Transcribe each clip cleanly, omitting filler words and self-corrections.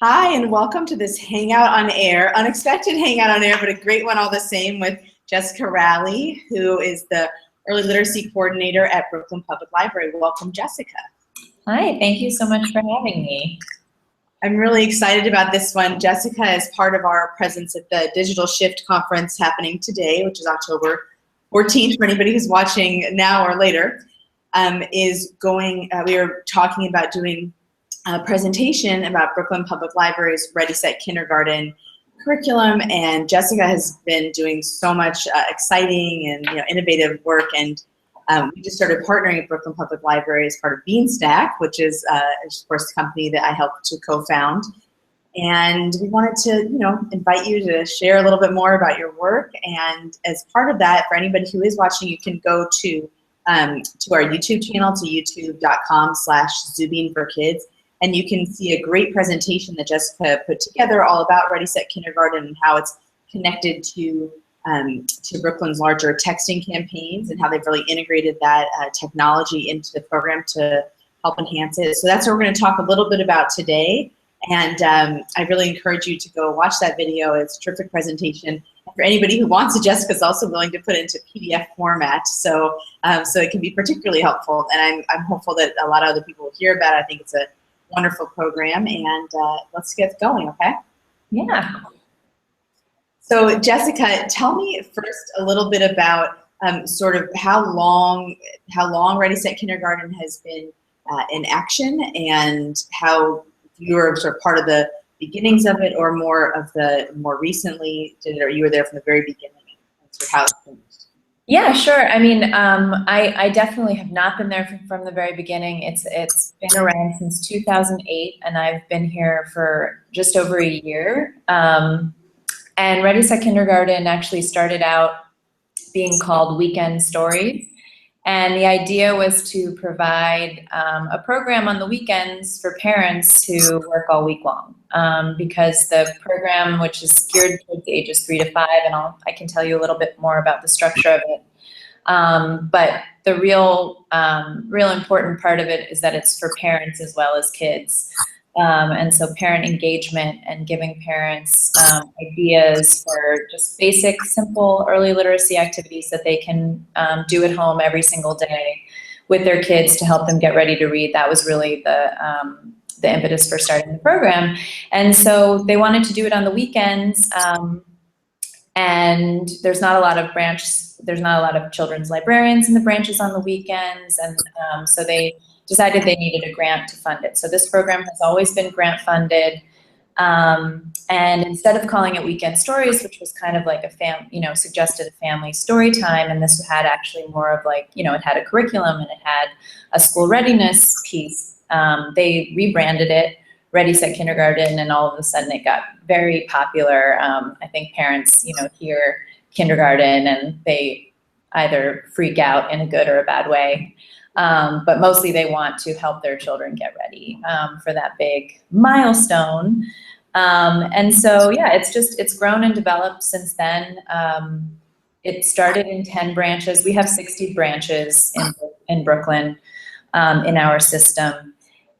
Hi, and welcome to this Hangout on Air, unexpected Hangout on Air, but a great one all the same with Jessica Ralli, who is the Early Literacy Coordinator at Brooklyn Public Library. Welcome, Jessica. Hi, thank you so much for having me. I'm really excited about this one. Jessica is part of our presence at the Digital Shift Conference happening today, which is October 14th for anybody who's watching now or later. We are talking about doing a presentation about Brooklyn Public Library's Ready, Set, Kindergarten curriculum, and Jessica has been doing so much exciting and innovative work, and we just started partnering with Brooklyn Public Library as part of Beanstack, which is of course the company that I helped to co-found. And we wanted to invite you to share a little bit more about your work, and as part of that, for anybody who is watching, you can go to our YouTube channel, to youtube.com/Zubeen4Kids. And you can see a great presentation that Jessica put together all about Ready, Set, Kindergarten and how it's connected to Brooklyn's larger texting campaigns and how they've really integrated that technology into the program to help enhance it. So that's what we're going to talk a little bit about today. And I really encourage you to go watch that video. It's a terrific presentation. For anybody who wants it, Jessica's also willing to put it into PDF format, so it can be particularly helpful. And I'm hopeful that a lot of other people will hear about it. I think it's a wonderful program, and let's get going, okay? Yeah. So Jessica, tell me first a little bit about sort of how long Ready, Set, Kindergarten has been in action, and how you were sort of part of the beginnings of it, or more recently, or you were there from the very beginning, and sort of how it's been. Yeah, sure. I mean, I definitely have not been there from the very beginning. It's been around since 2008, and I've been here for just over a year. And Ready, Set, Kindergarten actually started out being called Weekend Stories. And the idea was to provide a program on the weekends for parents who work all week long. Because the program, which is geared towards ages 3 to 5, and I can tell you a little bit more about the structure of it. But the real important part of it is that it's for parents as well as kids. And so parent engagement and giving parents ideas for just basic, simple early literacy activities that they can do at home every single day with their kids to help them get ready to read. That was really the impetus for starting the program. And so they wanted to do it on the weekends, and there's not a lot of children's librarians in the branches on the weekends, and so they decided they needed a grant to fund it. So this program has always been grant funded, and instead of calling it Weekend Stories, which was kind of like suggested a family story time, and this had actually more of like, it had a curriculum and it had a school readiness piece. They rebranded it Ready, Set, Kindergarten, and all of a sudden it got very popular. I think parents, hear kindergarten and they either freak out in a good or a bad way. But mostly they want to help their children get ready for that big milestone. And so, yeah, it's grown and developed since then. It started in 10 branches. We have 60 branches in Brooklyn in our system.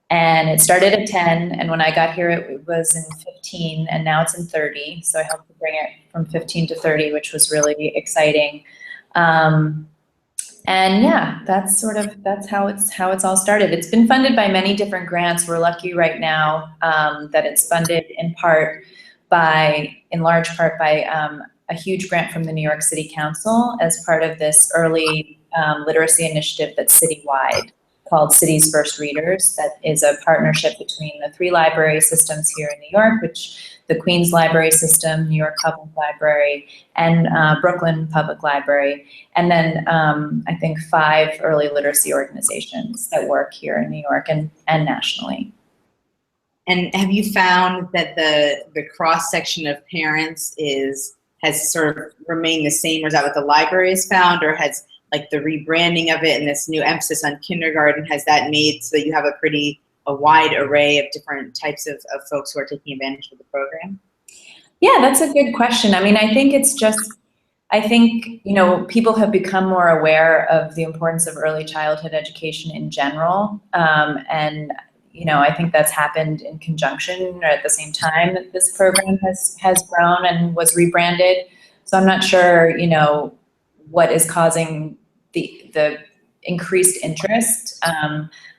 And it started at 10, and when I got here, it was in 15, and now it's in 30. So I helped to bring it from 15 to 30, which was really exciting. And yeah, that's how it's all started. It's been funded by many different grants. We're lucky right now that it's funded in large part by a huge grant from the New York City Council as part of this early literacy initiative that's citywide, called Cities First Readers. That is a partnership between the 3 library systems here in New York, which the Queens Library System, New York Public Library, and Brooklyn Public Library, and then I think 5 early literacy organizations that work here in New York and nationally. And have you found that the cross-section of parents has sort of remained the same, or is that what the library has found, or has like the rebranding of it and this new emphasis on kindergarten, has that made so that you have a wide array of different types of folks who are taking advantage of the program? Yeah, that's a good question. I mean, I think people have become more aware of the importance of early childhood education in general. And I think that's happened in conjunction or at the same time that this program has grown and was rebranded. So I'm not sure, what is causing the increased interest.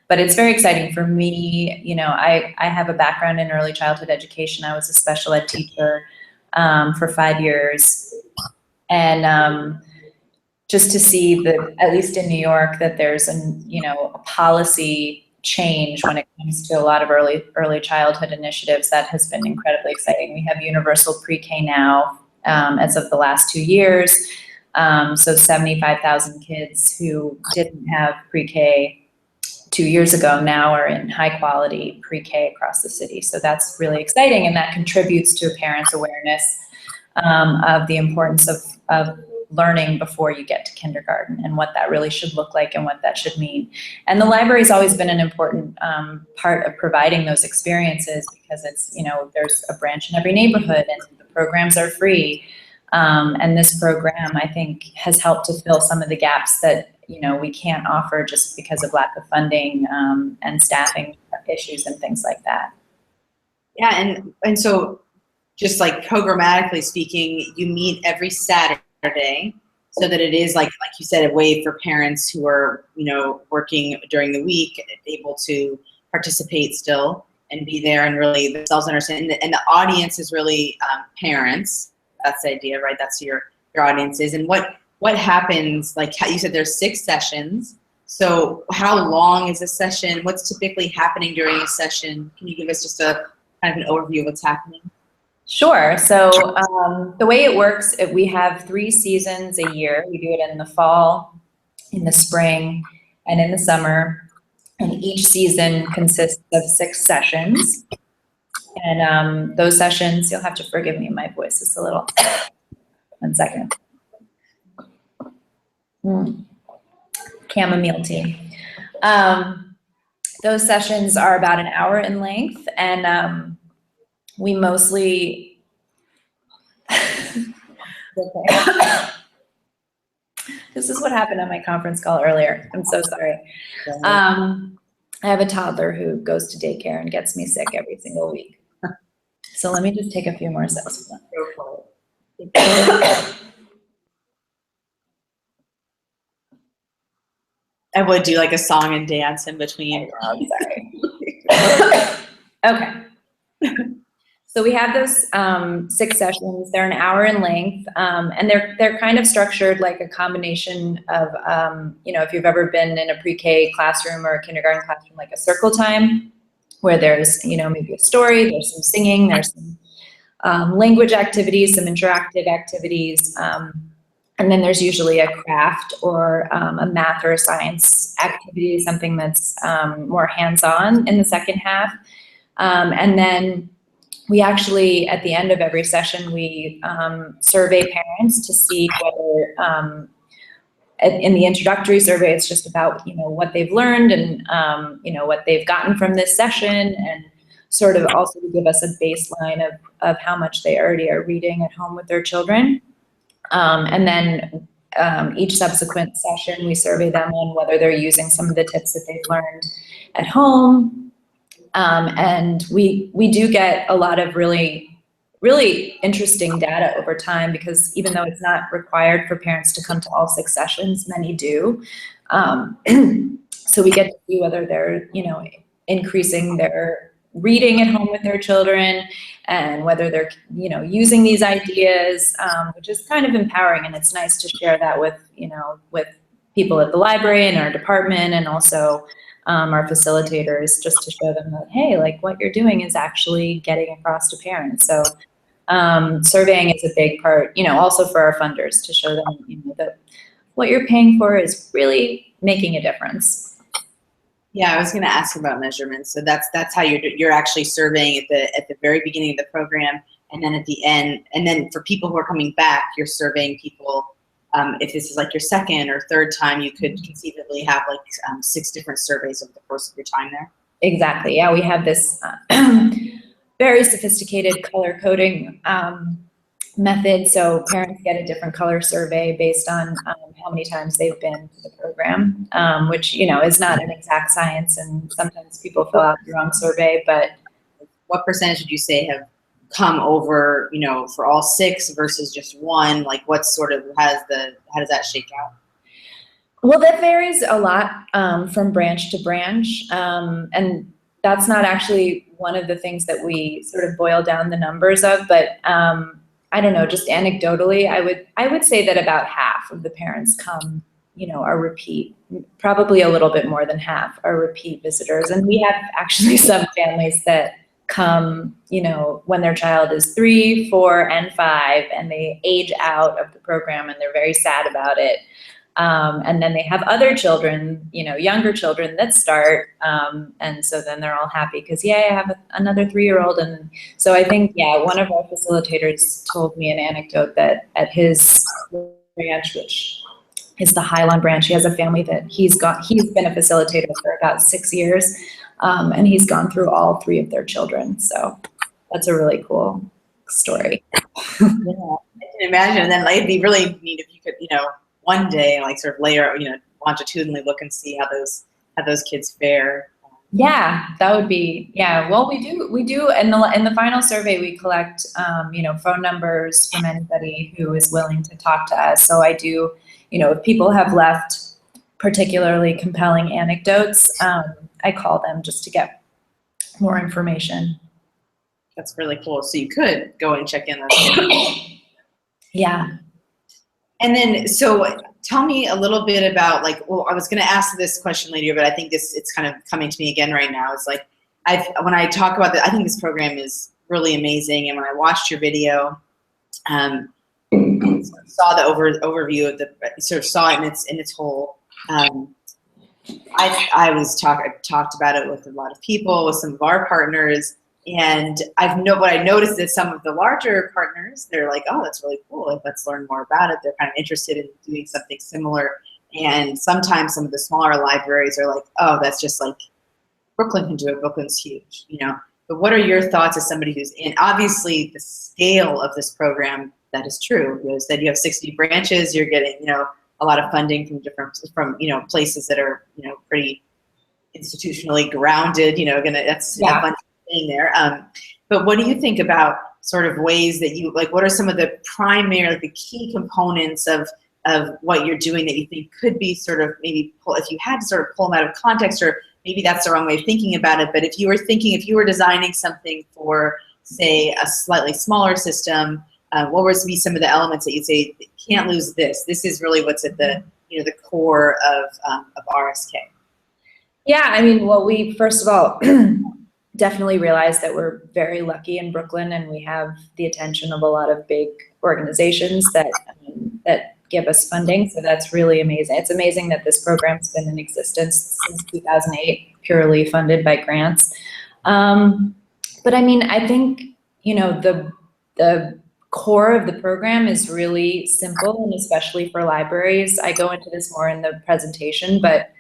But it's very exciting for me. I have a background in early childhood education. I was a special ed teacher for 5 years. And just to see that, at least in New York, that there's a policy change when it comes to a lot of early childhood initiatives, that has been incredibly exciting. We have universal pre-K now as of the last 2 years. So 75,000 kids who didn't have pre-K 2 years ago now are in high quality pre-K across the city. So that's really exciting, and that contributes to parents' awareness of the importance of learning before you get to kindergarten, and what that really should look like and what that should mean. And the library's always been an important part of providing those experiences, because it's, there's a branch in every neighborhood and the programs are free. And this program, I think, has helped to fill some of the gaps that we can't offer just because of lack of funding and staffing issues and things like that. Yeah, and so just like programmatically speaking, you meet every Saturday, so that it is like you said, a way for parents who are working during the week able to participate still and be there and really themselves understand. And the audience is really parents. That's the idea, right? That's your audience is. And what happens, like how you said, there's 6 sessions. So how long is a session? What's typically happening during a session? Can you give us just a kind of an overview of what's happening? Sure. So the way it works, we have 3 seasons a year. We do it in the fall, in the spring, and in the summer. And each season consists of 6 sessions. And those sessions, you'll have to forgive me, my voice is a little, 1 second. Chamomile tea. Those sessions are about an hour in length, and we mostly, this is what happened on my conference call earlier. I'm so sorry. I have a toddler who goes to daycare and gets me sick every single week. So let me just take a few more sips. I would do like a song and dance in between. I'm sorry. Okay. So we have those 6 sessions. They're an hour in length, and they're kind of structured like a combination of, if you've ever been in a pre-K classroom or a kindergarten classroom, like a circle time, where there's, maybe a story, there's some singing, there's some language activities, some interactive activities, and then there's usually a craft or a math or a science activity, something that's more hands-on in the second half. And then we actually, at the end of every session, we survey parents to see whether, in the introductory survey, it's just about, what they've learned and, what they've gotten from this session, and sort of also to give us a baseline of how much they already are reading at home with their children. And then each subsequent session, we survey them on whether they're using some of the tips that they've learned at home. And we do get a lot of really interesting data over time, because even though it's not required for parents to come to all 6 sessions, many do. So we get to see whether they're, increasing their reading at home with their children, and whether they're, using these ideas, which is kind of empowering. And it's nice to share that with, with people at the library and our department, and also our facilitators, just to show them that, hey, like what you're doing is actually getting across to parents. So surveying is a big part, also for our funders, to show them, that what you're paying for is really making a difference. Yeah, I was going to ask about measurements. So that's how you're actually surveying at the very beginning of the program, and then at the end, and then for people who are coming back, you're surveying people. If this is like your 2nd or 3rd time, you could conceivably have like 6 different surveys over the course of your time there. Exactly. Yeah, we have this very sophisticated color coding method. So parents get a different color survey based on how many times they've been to the program, which, you know, is not an exact science, and sometimes people fill out the wrong survey, but what percentage would you say have come over, you know, for all 6 versus just 1? Like, what sort of, how does that shake out? Well, that varies a lot from branch to branch, and that's not actually one of the things that we sort of boil down the numbers of, but I don't know, just anecdotally, I would say that about half of the parents come, you know, are repeat, probably a little bit more than half are repeat visitors. And we have actually some families that come, you know, when their child is 3, 4, and 5, and they age out of the program and they're very sad about it. And then they have other children, you know, younger children that start, and so then they're all happy because, yeah, I have another 3-year-old. And so I think, yeah, one of our facilitators told me an anecdote that at his branch, which is the Highland branch, he has a family that he's been a facilitator for about 6 years, and he's gone through all 3 of their children. So that's a really cool story. Yeah, I can imagine. And then, like, it'd be really neat if you could, you know, one day, like, sort of layer, you know, longitudinally look and see how those kids fare. Yeah, that would be, yeah. Well, we do in the final survey, we collect, you know, phone numbers from anybody who is willing to talk to us. So I do, you know, if people have left particularly compelling anecdotes, I call them just to get more information. That's really cool. So you could go and check in on them. Yeah. And then, so tell me a little bit about, like, well, I was going to ask this question later, but I think it's kind of coming to me again right now. It's like, when I talk about I think this program is really amazing. And when I watched your video, saw the overview of sort of saw it in its whole. I talked about it with a lot of people, with some of our partners. And what I noticed is some of the larger partners, they're like, oh, that's really cool. Like, let's learn more about it. They're kind of interested in doing something similar. And sometimes some of the smaller libraries are like, oh, that's just like, Brooklyn can do it. Brooklyn's huge, you know. But what are your thoughts as somebody who's in, obviously, the scale of this program? That is true. You said you have 60 branches. You're getting, you know, a lot of funding from you know, places that are, you know, pretty institutionally grounded. You know, that's a bunch thing there. But what do you think about sort of ways that you, like, what are some of the primary, like, the key components of what you're doing that you think could be sort of maybe if you had to sort of pull them out of context, or maybe that's the wrong way of thinking about it, but if you were designing something for, say, a slightly smaller system, what would be some of the elements that you'd say, can't lose this? This is really what's at the, you know, the core of RSK. Yeah, I mean, well, we, first of all, definitely realize that we're very lucky in Brooklyn, and we have the attention of a lot of big organizations that give us funding. So that's really amazing. It's amazing that this program's been in existence since 2008, purely funded by grants. But I mean, I think, you know, the core of the program is really simple, and especially for libraries. I go into this more in the presentation, but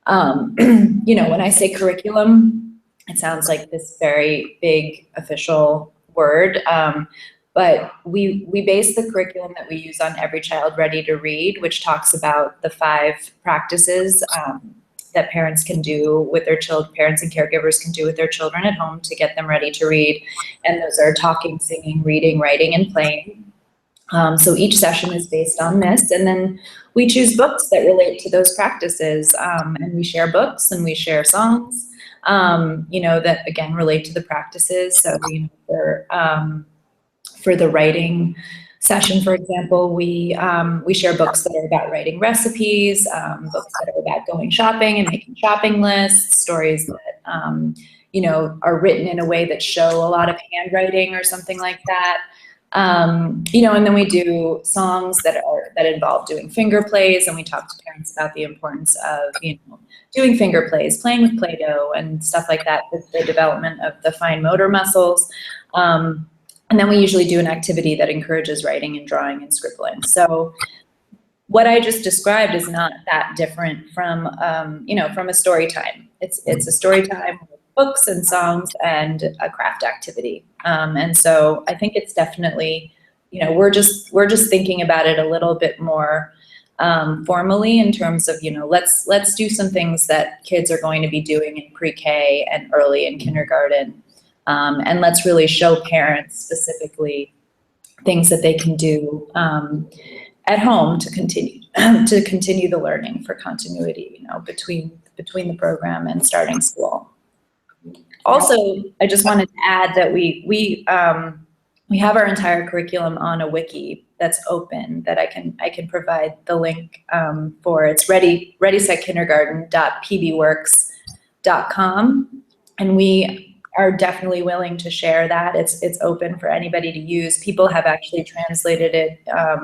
you know, when I say curriculum, it sounds like this very big official word, but we base the curriculum that we use on Every Child Ready to Read, which talks about the 5 practices that parents can do with their children, parents and caregivers can do with their children at home to get them ready to read. And those are talking, singing, reading, writing, and playing. So each session is based on this, and then we choose books that relate to those practices, and we share books and we share songs, you know, that again relate to the practices. So, you know, for the writing session, for example, we share books that are about writing recipes, books that are about going shopping and making shopping lists, stories that you know, are written in a way that show a lot of handwriting or something like that. You know, and then we do songs that involve doing finger plays, and we talk to parents about the importance of, you know, doing finger plays, playing with Play-Doh and stuff like that, with the development of the fine motor muscles. And then we usually do an activity that encourages writing and drawing and scribbling. So what I just described is not that different from, you know, from a story time. It's a story time with books and songs and a craft activity. And so I think it's definitely you know, we're just thinking about it a little bit more formally in terms of, you know, let's do some things that kids are going to be doing in pre-K and early in kindergarten, and let's really show parents specifically things that they can do at home to continue the learning for continuity, you know, between the program and starting school. Also, I just wanted to add that we have our entire curriculum on a wiki that's open that I can provide the link for. It's readysetkindergarten.pbworks.com, and we are definitely willing to share that. It's open for anybody to use. People have actually translated it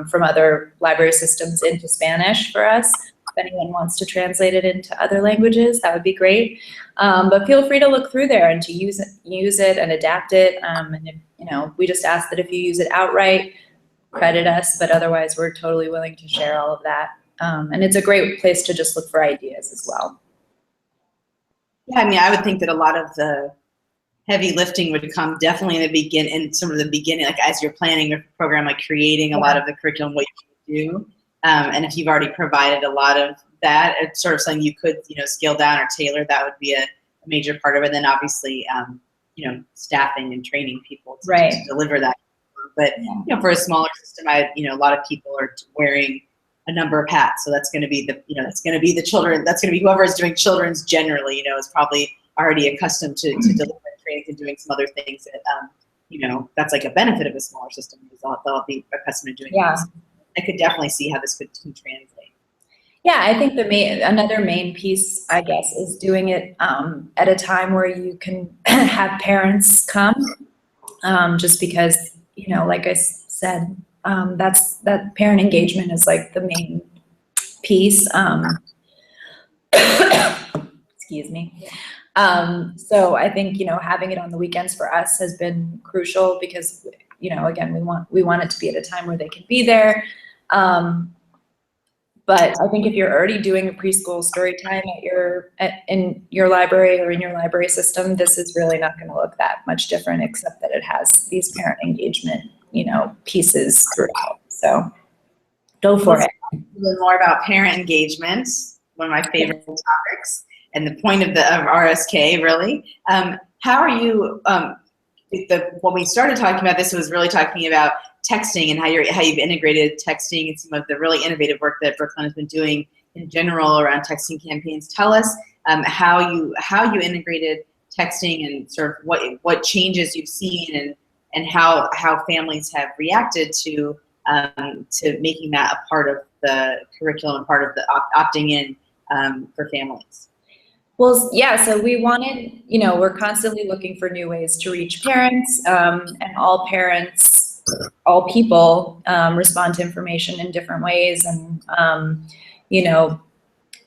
from other library systems into Spanish for us. If anyone wants to translate it into other languages, that would be great. But feel free to look through there and to use it and adapt it. And if, you know, we just ask that if you use it outright, credit us, but otherwise we're totally willing to share all of that. And it's a great place to just look for ideas as well. Yeah, I mean, I would think that a lot of the heavy lifting would come definitely in the beginning, like as you're planning your program, like creating a lot of the curriculum, what you do. And if you've already provided a lot of that, it's sort of something you could, you know, scale down or tailor, that would be a major part of it. And then obviously, you know, staffing and training people to deliver that. But, you know, for a smaller system, you know, a lot of people are wearing a number of hats. So that's going to be that's going to be the children, that's going to be whoever is doing children's generally, you know, is probably already accustomed to delivering training and doing some other things that, you know, that's like a benefit of a smaller system, because they'll be accustomed to doing things. I could definitely see how this could translate. Yeah, I think another main piece, I guess, is doing it at a time where you can have parents come, just because, you know, like I said, that parent engagement is like the main piece. Excuse me. So I think, you know, having it on the weekends for us has been crucial because, you know, again, we want it to be at a time where they can be there. But I think if you're already doing a preschool story time in your library or in your library system, this is really not going to look that much different, except that it has these parent engagement, you know, pieces throughout. So go for it. A little more about parent engagement, one of my favorite topics, and the point of RSK, really. How are you, when we started talking about this, it was really talking about texting and how you've integrated texting and some of the really innovative work that Brooklyn has been doing in general around texting campaigns. Tell us how you integrated texting and sort of what changes you've seen and how families have reacted to making that a part of the curriculum, part of the opting in for families. Well, yeah, so we wanted, you know, we're constantly looking for new ways to reach parents, and all parents, all people respond to information in different ways. And, you know,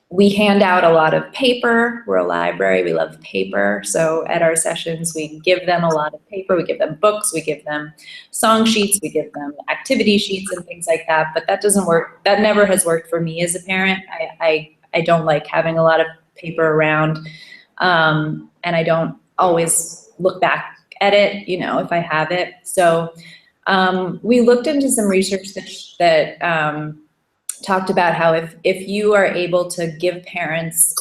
we hand out a lot of paper. We're a library, we love paper. So at our sessions, we give them a lot of paper. We give them books, we give them song sheets, we give them activity sheets and things like that. But that doesn't work. That never has worked for me as a parent. I don't like having a lot of paper around, and I don't always look back at it, you know, if I have it. So we looked into some research that talked about how if you are able to give parents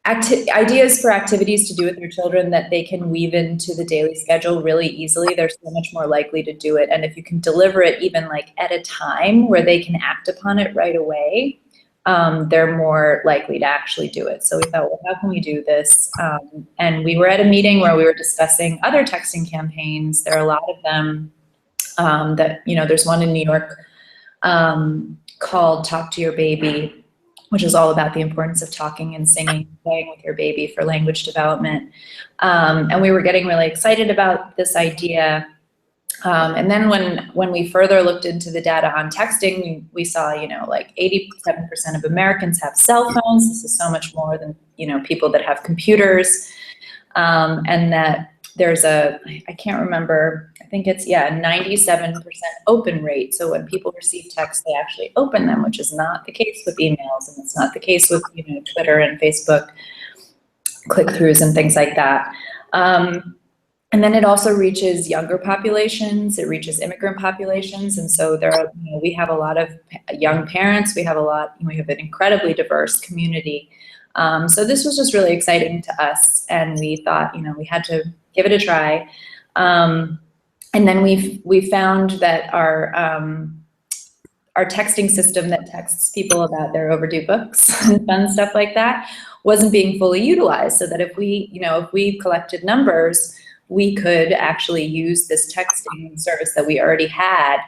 ideas for activities to do with their children that they can weave into the daily schedule really easily, they're so much more likely to do it. And if you can deliver it even like at a time where they can act upon it right away, they're more likely to actually do it. So we thought, well, how can we do this? And we were at a meeting where we were discussing other texting campaigns. There are a lot of them that, you know, there's one in New York called Talk to Your Baby, which is all about the importance of talking and singing, playing with your baby for language development. And we were getting really excited about this idea. And then when we further looked into the data on texting, we saw, you know, like 87% of Americans have cell phones. This is so much more than, you know, people that have computers. And that there's I can't remember, I think it's, 97% open rate. So when people receive text, they actually open them, which is not the case with emails, and it's not the case with, you know, Twitter and Facebook click-throughs and things like that. And then it also reaches younger populations, it reaches immigrant populations. And so there are, we have a lot of young parents, we have an incredibly diverse community. So this was just really exciting to us, and we thought, we had to give it a try. And then we found that our texting system that texts people about their overdue books and fun stuff like that wasn't being fully utilized, so that if we collected numbers, we could actually use this texting service that we already had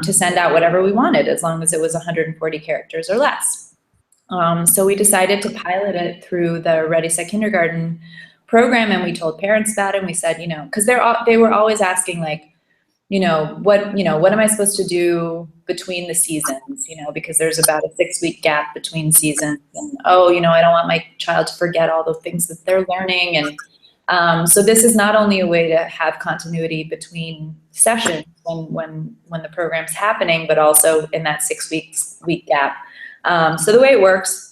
to send out whatever we wanted, as long as it was 140 characters or less. So we decided to pilot it through the Ready Set Kindergarten program, and we told parents about it, and we said, because they were always asking, like, what am I supposed to do between the seasons, because there's about a 6-week gap between seasons, and I don't want my child to forget all the things that they're learning. And so this is not only a way to have continuity between sessions when the program's happening, but also in that 6-week gap. So the way it works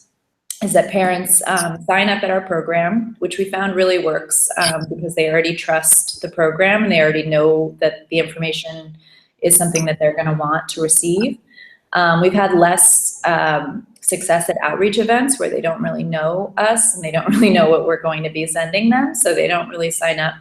is that parents sign up at our program, which we found really works because they already trust the program and they already know that the information is something that they're going to want to receive. We've had less success at outreach events where they don't really know us and they don't really know what we're going to be sending them, so they don't really sign up.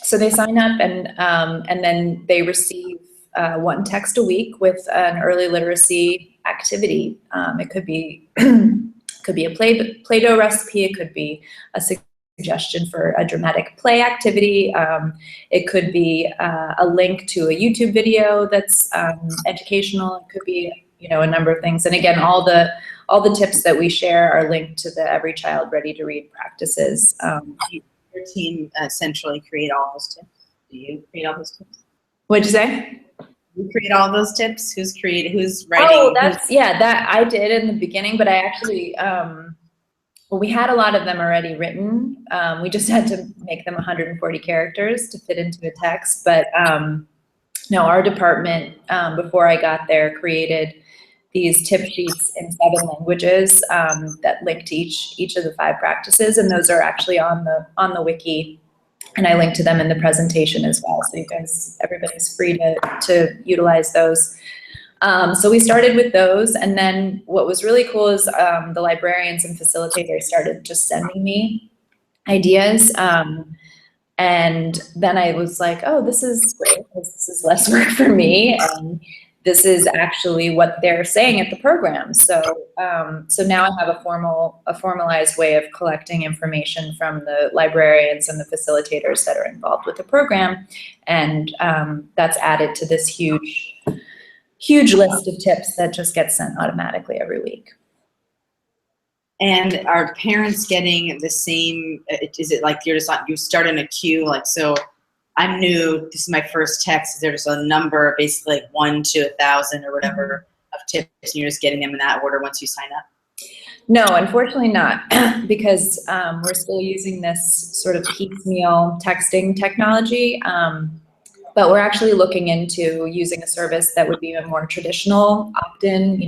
So they sign up, and then they receive 1 text a week with an early literacy activity. It could be a Play-Doh recipe. It could be a suggestion for a dramatic play activity. It could be a link to a YouTube video that's educational. It could be a number of things. And again, all the tips that we share are linked to the Every Child Ready to Read practices. Your team centrally create all those tips? Do you create all those tips? What'd you say? You create all those tips? Who's writing? Oh, that I did in the beginning, but I actually, we had a lot of them already written. We just had to make them 140 characters to fit into a text. But no, our department, before I got there, created these tip sheets in 7 languages that link to each of the 5 practices, and those are actually on the wiki. And I linked to them in the presentation as well, so everybody's free to utilize those. So we started with those, and then what was really cool is the librarians and facilitators started just sending me ideas. And then I was like, oh, this is great, because this is less work for me, and this is actually what they're saying at the program. So so now I have a formalized way of collecting information from the librarians and the facilitators that are involved with the program, and that's added to this huge list of tips that just gets sent automatically every week. And are parents getting the same? Is it like you start in a queue, like, so I'm new, this is my first text, is there just a number, basically like 1 to 1,000 or whatever of tips, and you're just getting them in that order once you sign up? No, unfortunately not, because we're still using this sort of piecemeal texting technology, but we're actually looking into using a service that would be a more traditional opt-in,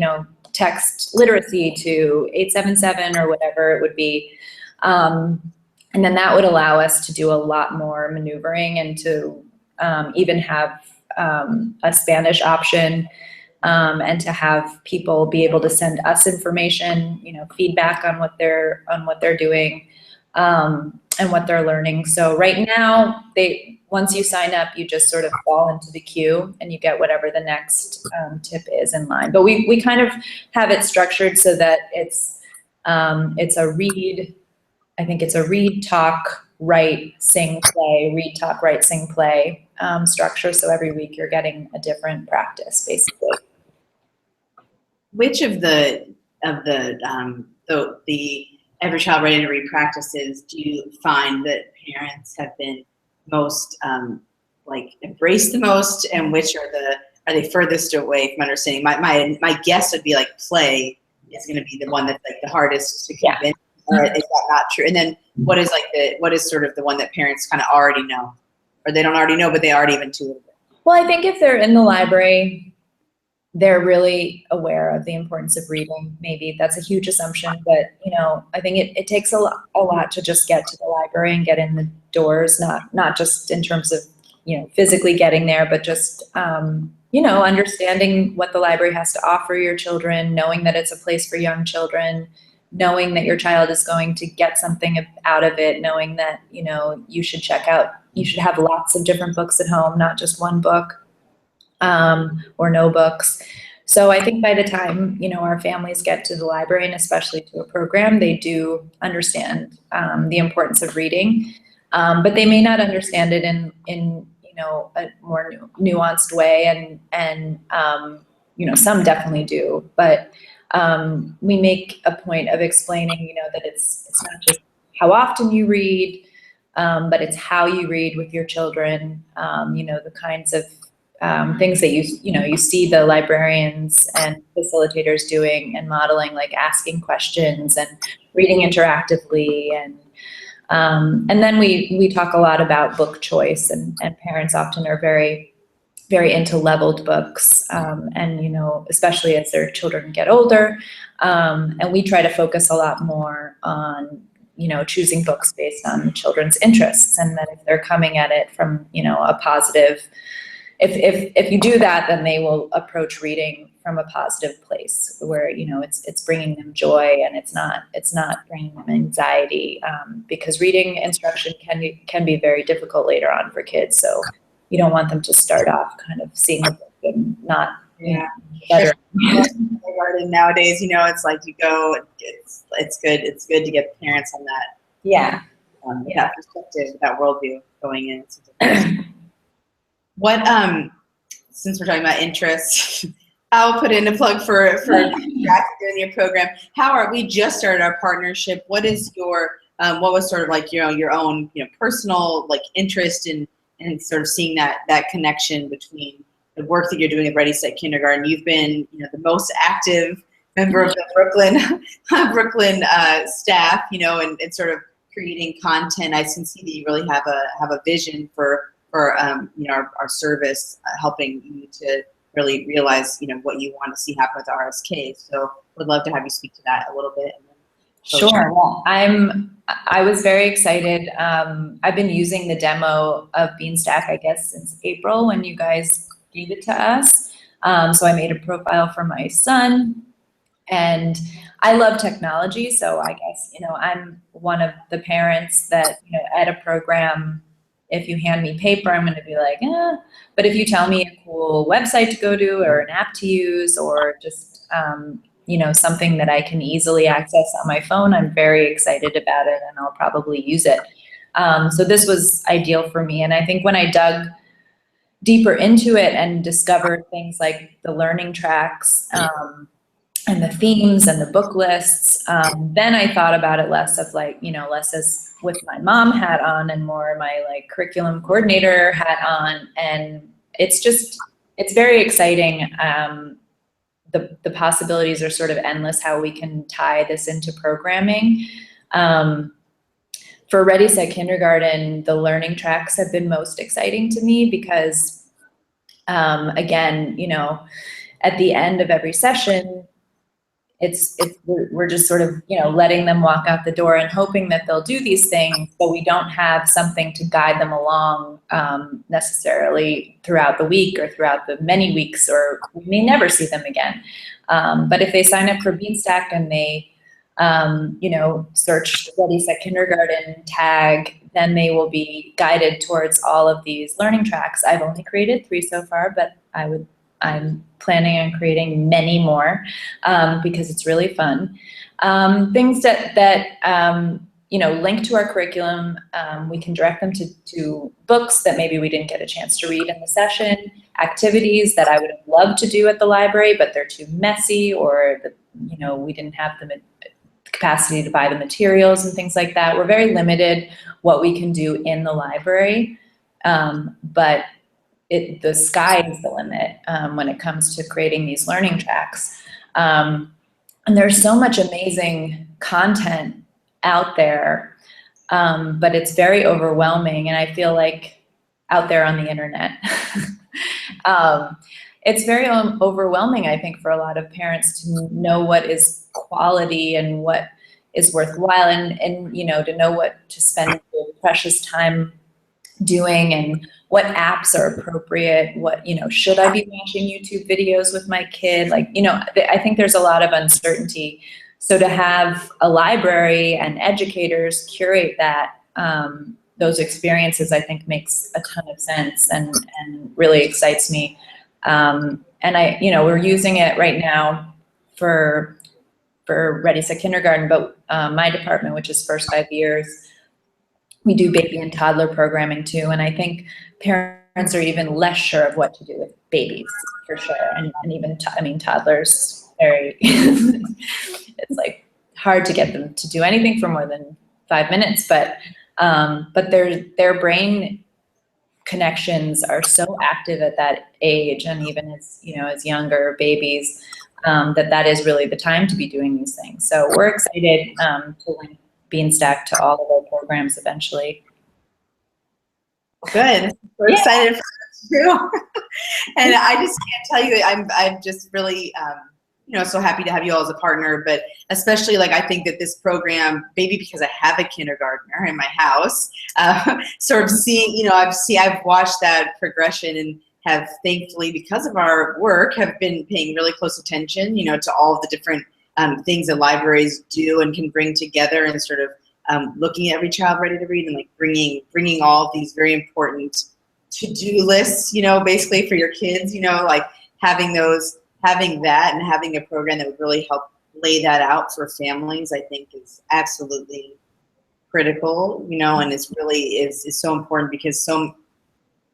text literacy to 877 or whatever it would be. And then that would allow us to do a lot more maneuvering and to even have a Spanish option, and to have people be able to send us information, feedback on what they're doing, and what they're learning. So right now, once you sign up, you just sort of fall into the queue and you get whatever the next tip is in line. But we kind of have it structured so that it's a read. I think it's a read, talk, write, sing, play, read, talk, write, sing, play structure. So every week you're getting a different practice, basically. Which of the Every Child Ready to Read practices do you find that parents have been most embraced the most, and which are they furthest away from understanding? My guess would be like play is going to be the one that's like the hardest to convince. Yeah. Or is that not true? And then what is sort of the one that parents kind of already know, or they don't already know, but they already have intuited it? Well, I think if they're in the library, they're really aware of the importance of reading. Maybe that's a huge assumption, but I think it takes a lot to just get to the library and get in the doors, not just in terms of physically getting there, but just understanding what the library has to offer your children, knowing that it's a place for young children, knowing that your child is going to get something out of it, knowing that you should have lots of different books at home, not just one book. Or no books. So I think by the time, our families get to the library, and especially to a program, they do understand the importance of reading, but they may not understand it in a more nuanced way, and some definitely do, but we make a point of explaining, that it's not just how often you read, but it's how you read with your children, the kinds of things that you see the librarians and facilitators doing and modeling, like asking questions and reading interactively, and then we talk a lot about book choice, and parents often are very, very into leveled books, and especially as their children get older, and we try to focus a lot more on choosing books based on children's interests, and that if they're coming at it from a positive. If you do that, then they will approach reading from a positive place where it's bringing them joy, and it's not bringing them anxiety, because reading instruction can be very difficult later on for kids. So you don't want them to start off kind of seeing the book and not better. Kindergarten nowadays, it's like you go. It's good to get parents on that. Yeah. That perspective, that worldview going in. What, since we're talking about interests, I'll put in a plug for doing your program. We just started our partnership. What is your, what was sort of like, your own, personal like interest in sort of seeing that connection between the work that you're doing at Ready Set Kindergarten? You've been, the most active member of the Brooklyn staff, and sort of creating content. I can see that you really have a vision for our service, helping you to really realize, what you want to see happen with RSK. So would love to have you speak to that a little bit. Sure. Well, I was very excited. I've been using the demo of Beanstack, I guess, since April when you guys gave it to us. So I made a profile for my son, and I love technology. So I guess, I'm one of the parents that, at a program, if you hand me paper, I'm going to be like, but if you tell me a cool website to go to, or an app to use, or just, something that I can easily access on my phone, I'm very excited about it, and I'll probably use it. So this was ideal for me. And I think when I dug deeper into it and discovered things like the learning tracks, and the themes and the book lists, then I thought about it less of like, less as with my mom hat on and more my like curriculum coordinator hat on. And it's very exciting. The possibilities are sort of endless, how we can tie this into programming. For Ready Set Kindergarten, the learning tracks have been most exciting to me because, again, at the end of every session, we're just sort of, letting them walk out the door and hoping that they'll do these things, but we don't have something to guide them along necessarily throughout the week or throughout the many weeks, or we may never see them again. But if they sign up for Beanstack and they, search Ready Set Kindergarten tag, then they will be guided towards all of these learning tracks. I've only created 3 so far, but I'm planning on creating many more because it's really fun. Things that link to our curriculum. We can direct them to books that maybe we didn't get a chance to read in the session, activities that I would have loved to do at the library, but they're too messy, or we didn't have the capacity to buy the materials and things like that. We're very limited what we can do in the library, but the sky is the limit when it comes to creating these learning tracks. And there's so much amazing content out there, but it's very overwhelming, and I feel like out there on the internet. it's very overwhelming, I think, for a lot of parents to know what is quality and what is worthwhile, and you know, to know what to spend your precious time doing and what apps are appropriate, what, you know, should I be watching YouTube videos with my kid? Like, you know, I think there's a lot of uncertainty. So to have a library and educators curate that, those experiences, I think makes a ton of sense and really excites me. And you know, we're using it right now for Ready Set Kindergarten, but my department, which is first 5 years, we do baby and toddler programming too. And I think parents are even less sure of what to do with babies, for sure. And even, I mean, toddlers, very, it's like hard to get them to do anything for more than 5 minutes, but their brain connections are so active at that age, and even as, you know, as younger babies, that is really the time to be doing these things. So we're excited to link Beanstack to all of our programs eventually. Good. We're excited for that too. And I just can't tell you, I'm just really, you know, so happy to have you all as a partner, but especially like, I think that this program, maybe because I have a kindergartner in my house, sort of seeing, you know, I've watched that progression and have thankfully, because of our work, have been paying really close attention, you know, to all of the different things that libraries do and can bring together, and sort of looking at every child ready to read, and like bringing all of these very important to-do lists, you know, basically for your kids, you know, like having that and having a program that would really help lay that out for families, I think is absolutely critical, you know, and it's really is so important, because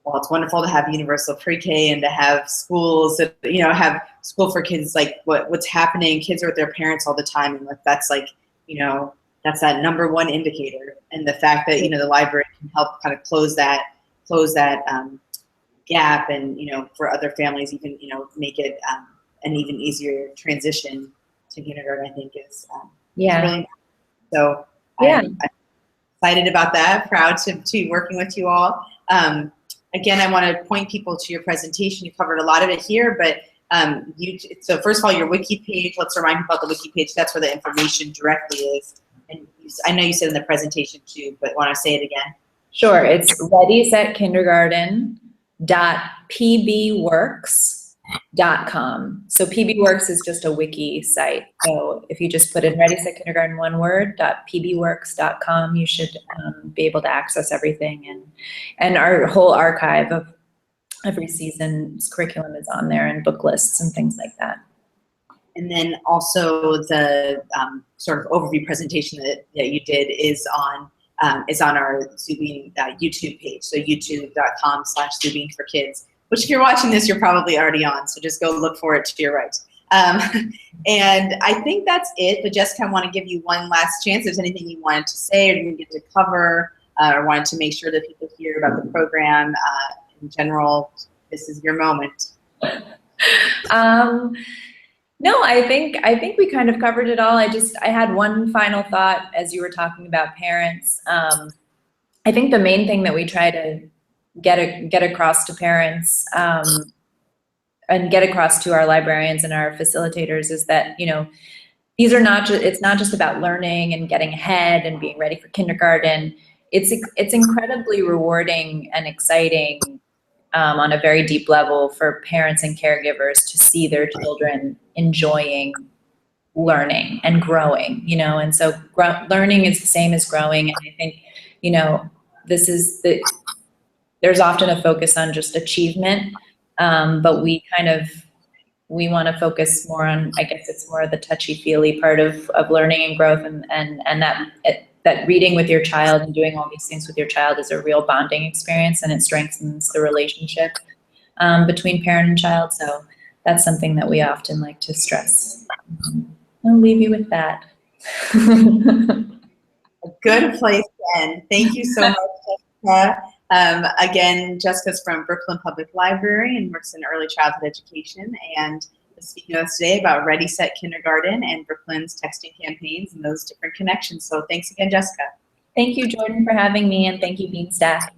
well, it's wonderful to have universal pre-K and to have schools that, you know, have school for kids, like what's happening. Kids are with their parents all the time, and that's like, you know, that's that #1 indicator. And the fact that, you know, the library can help kind of close that gap, and, you know, for other families, even, you know, make it an even easier transition to kindergarten, I think is really, so I'm excited about that, proud to be working with you all. Again, I want to point people to your presentation. You covered a lot of it here, but so first of all, your wiki page, let's remind you about the wiki page. That's where the information directly is. And I know you said in the presentation too, but want to say it again? Sure, it's readysetkindergarten.pbworks.com. So PBWorks is just a wiki site. So if you just put in Ready Set Kindergarten, one word, .pbworks.com, you should be able to access everything. And our whole archive of every season's curriculum is on there, and book lists and things like that. And then also the sort of overview presentation that you did is on our Zubeen YouTube page. So youtube.com/Zubeen for kids, which if you're watching this, you're probably already on. So just go look for it to your right. And I think that's it. But Jessica, I want to give you one last chance. If there's anything you wanted to say or you get to cover, or wanted to make sure that people hear about the program in general, this is your moment. No, I think we kind of covered it all. I had one final thought as you were talking about parents. I think the main thing that we try to get across to parents and get across to our librarians and our facilitators is that, you know, these are it's not just about learning and getting ahead and being ready for kindergarten. It's incredibly rewarding and exciting on a very deep level for parents and caregivers to see their children enjoying learning and growing, you know, and so learning is the same as growing. And I think, you know, there's often a focus on just achievement, but we want to focus more on, I guess it's more the touchy-feely part of learning and growth, and that reading with your child and doing all these things with your child is a real bonding experience, and it strengthens the relationship between parent and child. So that's something that we often like to stress. I'll leave you with that. A good place to end. Thank you so much, Jessica. Again, Jessica's from Brooklyn Public Library and works in early childhood education, and speaking to us today about Ready Set Kindergarten and Brooklyn's texting campaigns and those different connections. So thanks again, Jessica. Thank you, Jordan, for having me, and thank you, Beanstack.